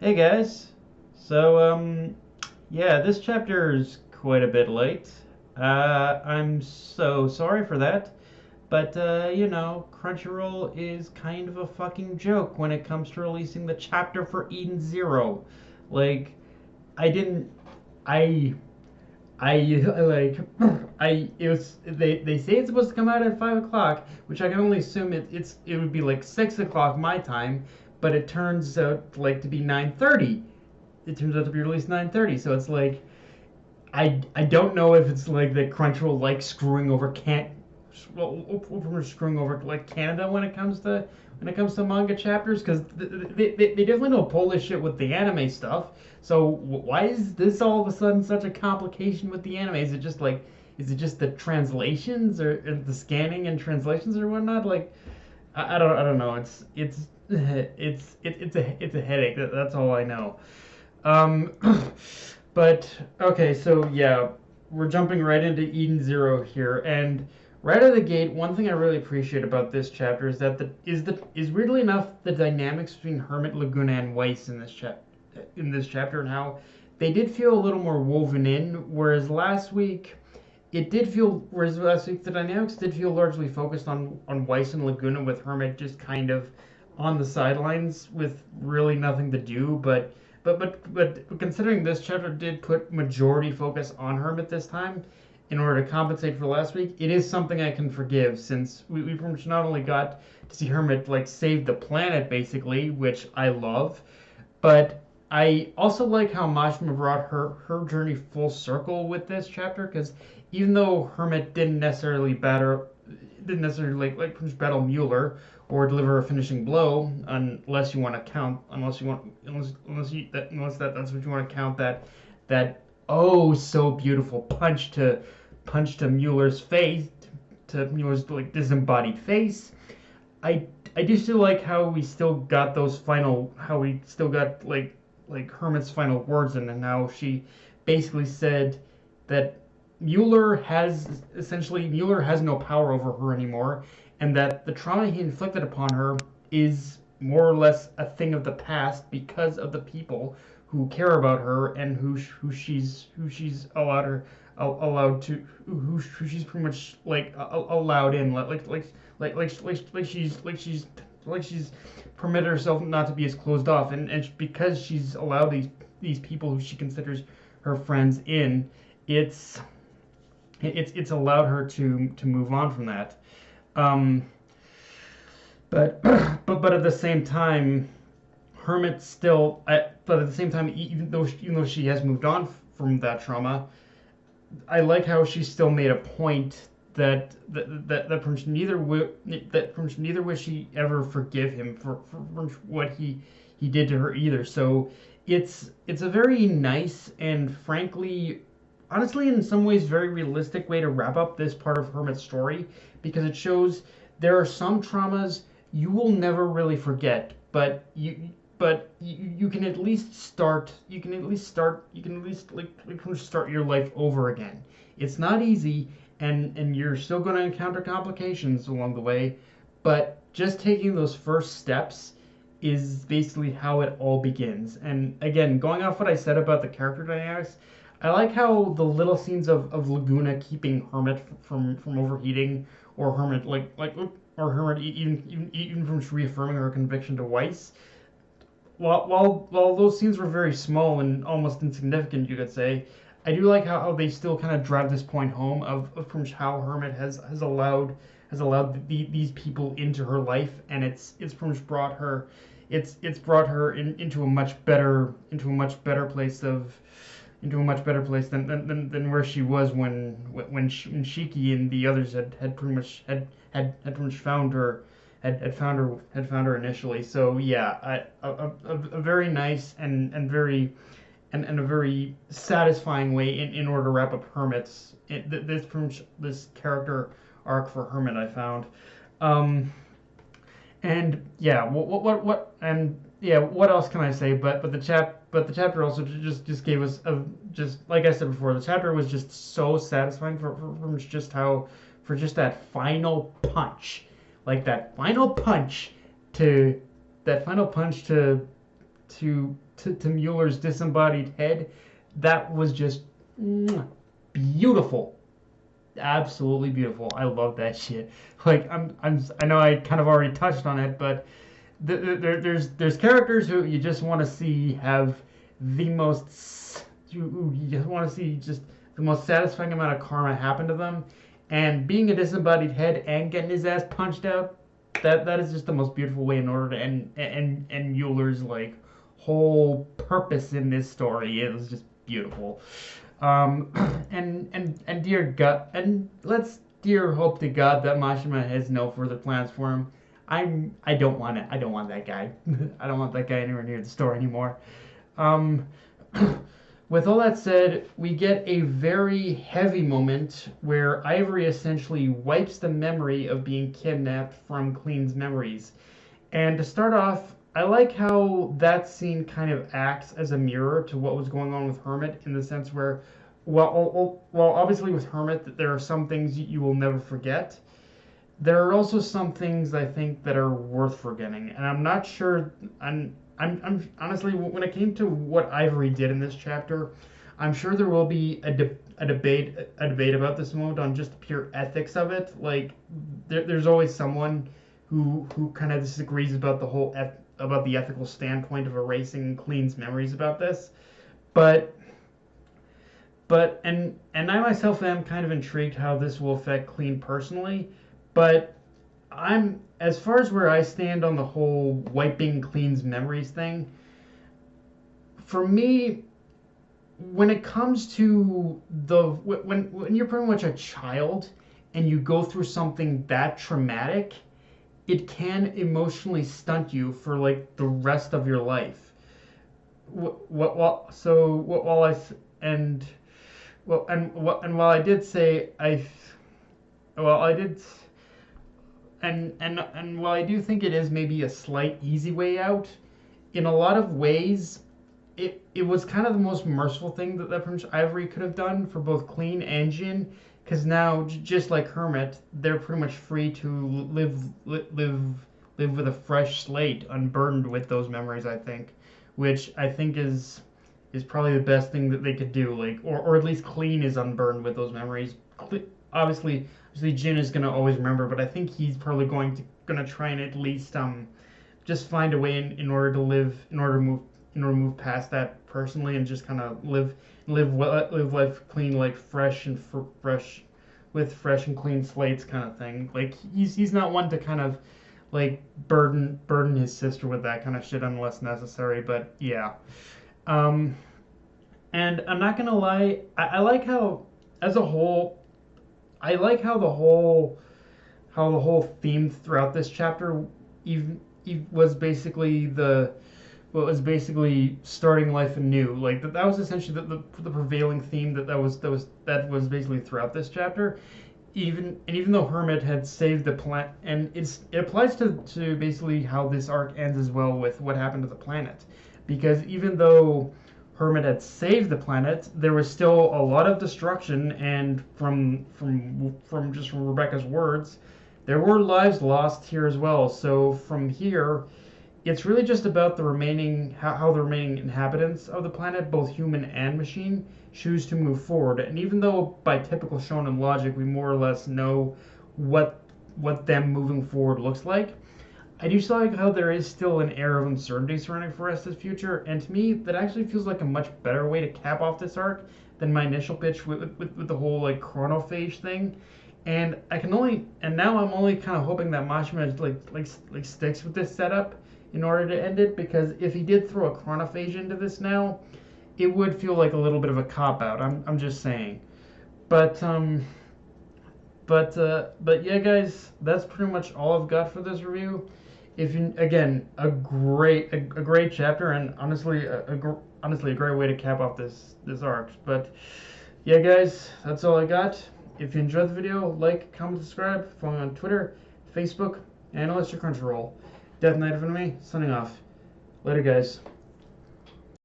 Hey guys. So, yeah, this chapter is quite a bit late. I'm so sorry for that. But, Crunchyroll is kind of a fucking joke when it comes to releasing the chapter for Eden Zero. Like, I didn't. I. I like it was they say it's supposed to come out at 5 o'clock, which I can only assume it would be like 6 o'clock my time, but it turns out like to be 9:30. It turns out to be released 9:30, so it's like I don't know if it's like that Crunchyroll like screwing over can't well screwing over like Canada when it comes to manga chapters because they definitely don't pull this shit with the anime stuff. So why is this all of a sudden such a complication with the anime? Is it just the translations or the scanning and translations or whatnot? Like I don't know. It's a headache. That's all I know. Um, but okay, so yeah, we're jumping right into Eden Zero here, and right out of the gate, one thing I really appreciate about this chapter is that is weirdly enough the dynamics between Hermit, Laguna, and Weiss in this chapter, and how they did feel a little more woven in, whereas last week the dynamics did feel largely focused on Weiss and Laguna, with Hermit just kind of on the sidelines with really nothing to do, but considering this chapter did put majority focus on Hermit this time, in order to compensate for last week, it is something I can forgive since we pretty much not only got to see Hermit like save the planet basically, which I love, but I also like how Mashima brought her journey full circle with this chapter because even though Hermit didn't necessarily like battle Mueller or deliver a finishing blow, unless you want to count, unless that's what you want to count that oh so beautiful punch to Mueller's face, to Mueller's like disembodied face. I do still like how we still got how we still got like Hermit's final words, and how she basically said that Mueller has no power over her anymore, and that the trauma he inflicted upon her is more or less a thing of the past because of the people who care about her and who she's who she's pretty much allowed in like she's permitted herself not to be as closed off, and because she's allowed these people who she considers her friends in, it's it's allowed her to move on from that. Um, but at the same time, but at the same time, even though she has moved on from that trauma, I like how she still made a point that from neither would she ever forgive him for what he did to her either. So it's a very nice and frankly, honestly, in some ways, very realistic way to wrap up this part of Hermit's story, because it shows there are some traumas you will never really forget, but you can at least start your life over again. It's not easy, and you're still going to encounter complications along the way, but just taking those first steps is basically how it all begins. And again, going off what I said about the character dynamics, I like how the little scenes of Laguna keeping Hermit from overheating, or Hermit even from reaffirming her conviction to Weiss. While those scenes were very small and almost insignificant, you could say, I do like how they still kind of drive this point home of from how Hermit has allowed these people into her life, and it's pretty much brought her into a much better place than where she was when Shiki and the others had pretty much found her initially. So yeah, a very nice and a very satisfying way in order to wrap up this character arc for Hermit, I found. Um, and yeah, what else can I say? But the chapter also just gave us just like I said before, the chapter was just so satisfying for just that final punch, like that final punch to to Mueller's disembodied head, that was just beautiful, absolutely beautiful. I love that shit. Like I know I kind of already touched on it, but there's characters who you just want to see have the most you just want to see just the most satisfying amount of karma happen to them, and being a disembodied head and getting his ass punched out, that is just the most beautiful way in order to end Mueller's like whole purpose in this story. It was just beautiful. Um, and dear God, and let's dear hope to God that Mashima has no further plans for him. I don't want it. I don't want that guy. I don't want that guy anywhere near the store anymore. Um, with all that said, we get a very heavy moment where Ivory essentially wipes the memory of being kidnapped from Clean's memories. And to start off, I like how that scene kind of acts as a mirror to what was going on with Hermit, in the sense where, well, obviously with Hermit, there are some things you will never forget. There are also some things I think that are worth forgetting, and I'm not sure. I'm honestly, when it came to what Ivory did in this chapter, I'm sure there will be a debate about this moment on just the pure ethics of it. Like, there's always someone who kind of disagrees about the whole about the ethical standpoint of erasing Clean's memories about this, but and I myself am kind of intrigued how this will affect Clean personally, but I'm, as far as where I stand on the whole wiping Clean's memories thing, for me, when it comes to when you're pretty much a child and you go through something that traumatic, it can emotionally stunt you for like the rest of your life. While I and well and while I did say I did and while I do think it is maybe a slight easy way out, in a lot of ways it was kind of the most merciful thing that Prince Ivory could have done for both Clean and Jin, because now, just like Hermit, they're pretty much free to live with a fresh slate, unburdened with those memories. I think, which I think is probably the best thing that they could do. Like, or at least Clean is unburned with those memories. Obviously, Jin is gonna always remember, but I think he's probably gonna try and at least just find a way in order to move past that personally, and just kind of live life clean, like fresh with fresh and clean slates kind of thing. Like, he's not one to kind of like burden his sister with that kind of shit unless necessary. But yeah, and I'm not gonna lie, I like how, as a whole, I like how the whole theme throughout this chapter even was basically starting life anew. Like, that was essentially the prevailing theme that was basically throughout this chapter. Even though Hermit had saved the planet, and it applies to basically how this arc ends as well, with what happened to the planet, because even though Hermit had saved the planet, there was still a lot of destruction, and from Rebecca's words, there were lives lost here as well. So from here, it's really just about how the remaining inhabitants of the planet, both human and machine, choose to move forward. And even though by typical shonen logic we more or less know what them moving forward looks like, I do still like how there is still an air of uncertainty surrounding Forester's future, and to me that actually feels like a much better way to cap off this arc than my initial pitch with the whole like chronophage thing. And now I'm only kind of hoping that Mashima like sticks with this setup in order to end it, because if he did throw a chronophage into this now, it would feel like a little bit of a cop out. I'm just saying. But yeah, guys, that's pretty much all I've got for this review. If you, again, a great chapter, and honestly a great way to cap off this arc. But yeah, guys, that's all I got. If you enjoyed the video, like, comment, subscribe, follow me on Twitter, Facebook, and unless you're Crunchyroll. Death Knight of Enemy, signing off. Later, guys.